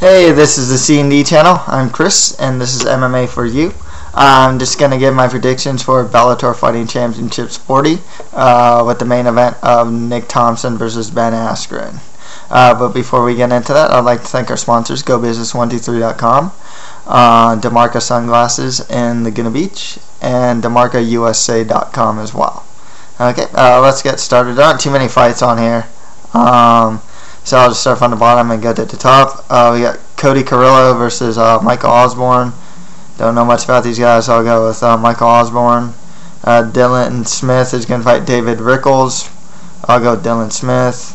Hey, this is the C&D channel. I'm Chris, and this is MMA for you. I'm just going to give my predictions for Bellator Fighting Championships 40 with the main event of Nick Thompson versus Ben Askren. But before we get into that, I'd like to thank our sponsors, GoBusiness123.com, DeMarca Sunglasses in Laguna Beach, and DeMarcaUSA.com as well. Okay, let's get started. There aren't too many fights on here. So I'll just start from the bottom and go to the top. We got Cody Carrillo versus Michael Osborne. Don't know much about these guys, so I'll go with Michael Osborne. Dylan Smith is going to fight David Rickles. I'll go Dylan Smith.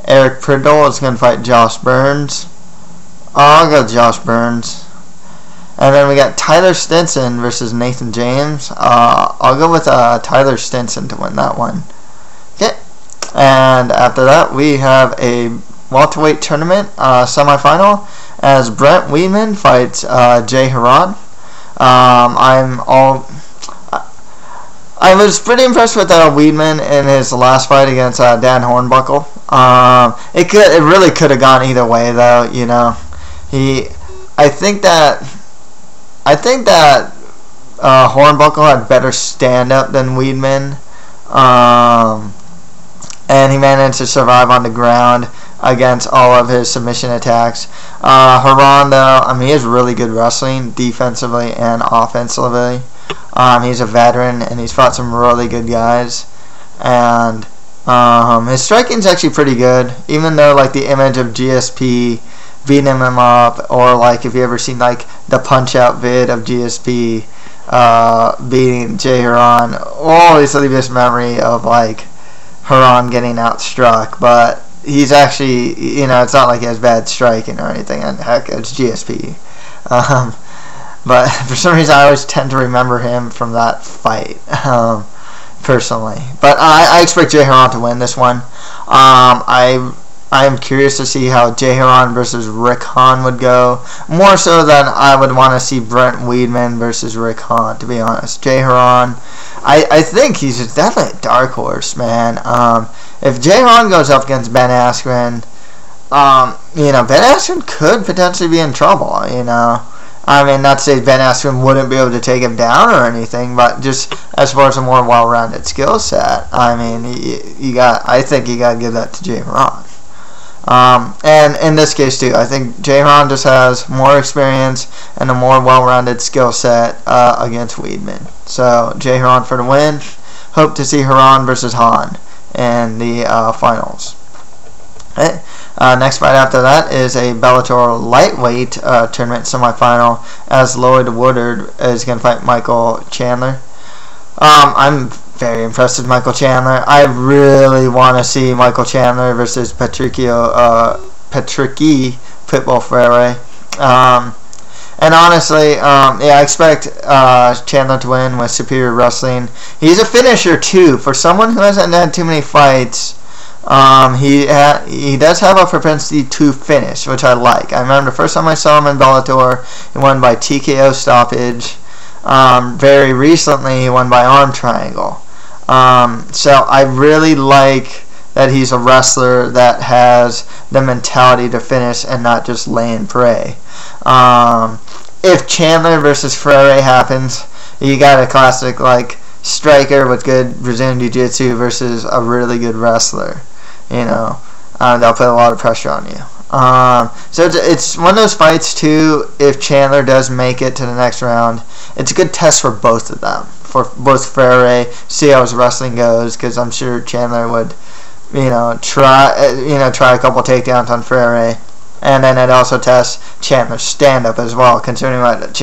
Eric Prindle is going to fight Josh Burns. I'll go Josh Burns. And then we got Tyler Stinson versus Nathan James. I'll go with Tyler Stinson to win that one. Okay. And after that, we have a welterweight tournament semifinal as Brent Weedman fights Jay Hieron. I was pretty impressed with Weedman in his last fight against Dan Hornbuckle. It really could have gone either way, though. You know, I think that Hornbuckle had better stand up than Weedman. And he managed to survive on the ground against all of his submission attacks. Hieron, though, he has really good wrestling, defensively and offensively. He's a veteran, and he's fought some really good guys. And his striking's actually pretty good, even though, like, the image of GSP beating him up, or, like, if you ever seen, like, the Punch-Out vid of GSP beating Jay Hieron, always leave this memory of, like, Hieron getting outstruck, but he's actually, it's not like he has bad striking or anything, and heck, it's GSP. But for some reason, I always tend to remember him from that fight, personally. But I expect Jay Hieron to win this one. I am curious to see how Jay Hieron versus Rick Hahn would go, more so than I would want to see Brent Weedman versus Rick Hahn, to be honest. Jay Hieron, I think he's definitely a dark horse, man. If Jay Hieron goes up against Ben Askren, Ben Askren could potentially be in trouble, not to say Ben Askren wouldn't be able to take him down or anything, but just as far as a more well-rounded skill set, I think you got to give that to Jay Hieron. And in this case too, I think Jay Hieron just has more experience and a more well-rounded skill set against Weedman. So Jay Hieron for the win. Hope to see Hieron versus Hahn in the finals. Okay. Next fight after that is a Bellator lightweight tournament semifinal as Lloyd Woodard is going to fight Michael Chandler. I'm very impressed with Michael Chandler. I really want to see Michael Chandler versus Patricky Pitbull Freire. And honestly, I expect Chandler to win with superior wrestling. He's a finisher too. For someone who hasn't had too many fights, he does have a propensity to finish, which I like. I remember the first time I saw him in Bellator, he won by TKO stoppage. Very recently, he won by arm triangle. So I really like that he's a wrestler that has the mentality to finish and not just lay and pray. If Chandler versus Freire happens, you got a classic like striker with good Brazilian Jiu-Jitsu versus a really good wrestler. They'll put a lot of pressure on you. So it's one of those fights too. If Chandler does make it to the next round, it's a good test for both of them. For both Freire, see how his wrestling goes, because I'm sure Chandler would, try a couple takedowns on Freire, and then it also tests Chandler's stand-up as well, considering what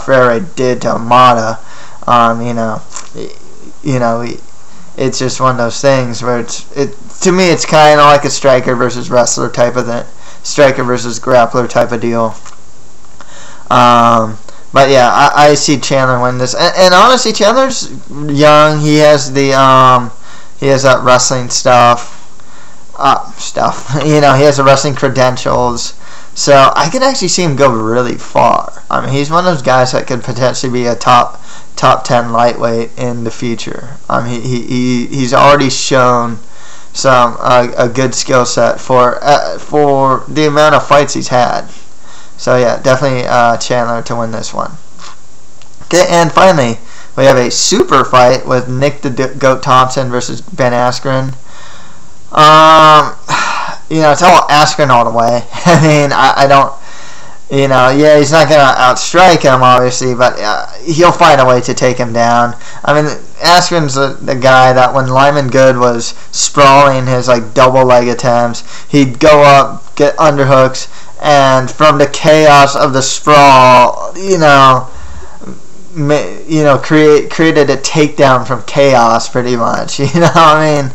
Freire did to Amada. It's just one of those things where to me it's kind of like a striker versus wrestler type of thing, striker versus grappler type of deal. But yeah, I see Chandler win this, and honestly, Chandler's young. He has that wrestling stuff. He has the wrestling credentials, so I could actually see him go really far. He's one of those guys that could potentially be a top 10 lightweight in the future. He's already shown a good skill set for the amount of fights he's had. So yeah, definitely Chandler to win this one. Okay, and finally, we have a super fight with Nick the Goat Thompson versus Ben Askren. It's all Askren all the way. I mean, I don't, yeah, he's not going to outstrike him, obviously, but he'll find a way to take him down. I mean, Askren's the guy that when Lyman Good was sprawling his, double leg attempts, he'd go up, get underhooks, and from the chaos of the sprawl, created a takedown from chaos, pretty much. I mean,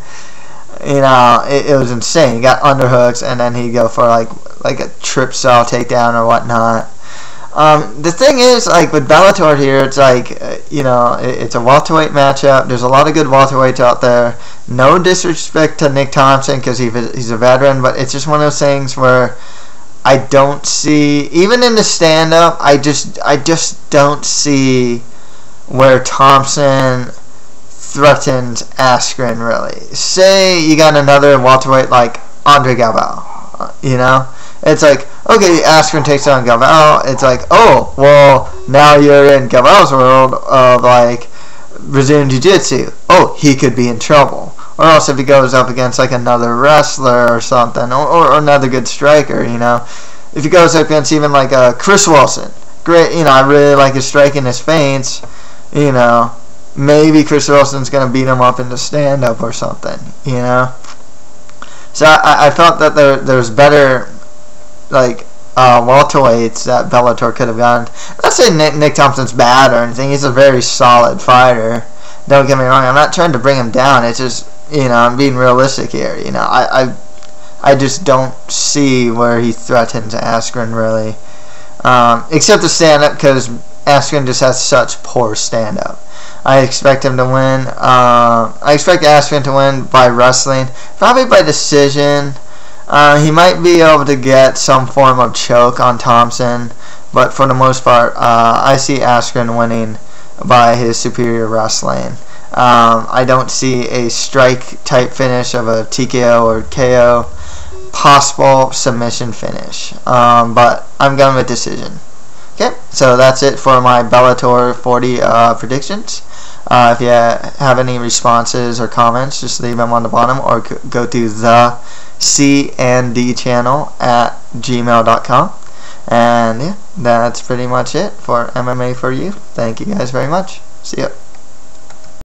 it was insane. He got underhooks, and then he'd go for like a trip style takedown or whatnot. The thing is, with Bellator here, it's it's a welterweight matchup. There's a lot of good welterweights out there. No disrespect to Nick Thompson because he's a veteran, but it's just one of those things where I don't see, even in the stand-up, I just don't see where Thompson threatens Askren, really. Say you got another welterweight like Andre Galvao, It's okay, Askren takes down Galvao. It's oh, well, now you're in Galvao's world of, Brazilian Jiu-Jitsu. Oh, he could be in trouble. Or else if he goes up against another wrestler or something, or another good striker, if he goes up against even Chris Wilson, great, I really like his striking, his feints, maybe Chris Wilson's gonna beat him up in the stand-up or something, So I felt that there's better welterweights that Bellator could have gone. I'm not saying Nick Thompson's bad or anything. He's a very solid fighter. Don't get me wrong. I'm not trying to bring him down. It's just I'm being realistic here. I just don't see where he threatens Askren really, except the stand-up because Askren just has such poor stand-up. I expect him to win. I expect Askren to win by wrestling, probably by decision. He might be able to get some form of choke on Thompson, but for the most part, I see Askren winning by his superior wrestling. I don't see a strike-type finish of a TKO or KO. Possible submission finish, but I'm going with decision. Okay, so that's it for my Bellator 40 predictions. If you have any responses or comments, just leave them on the bottom or go to the C&D channel at gmail.com. And yeah, that's pretty much it for MMA for you. Thank you guys very much. See ya.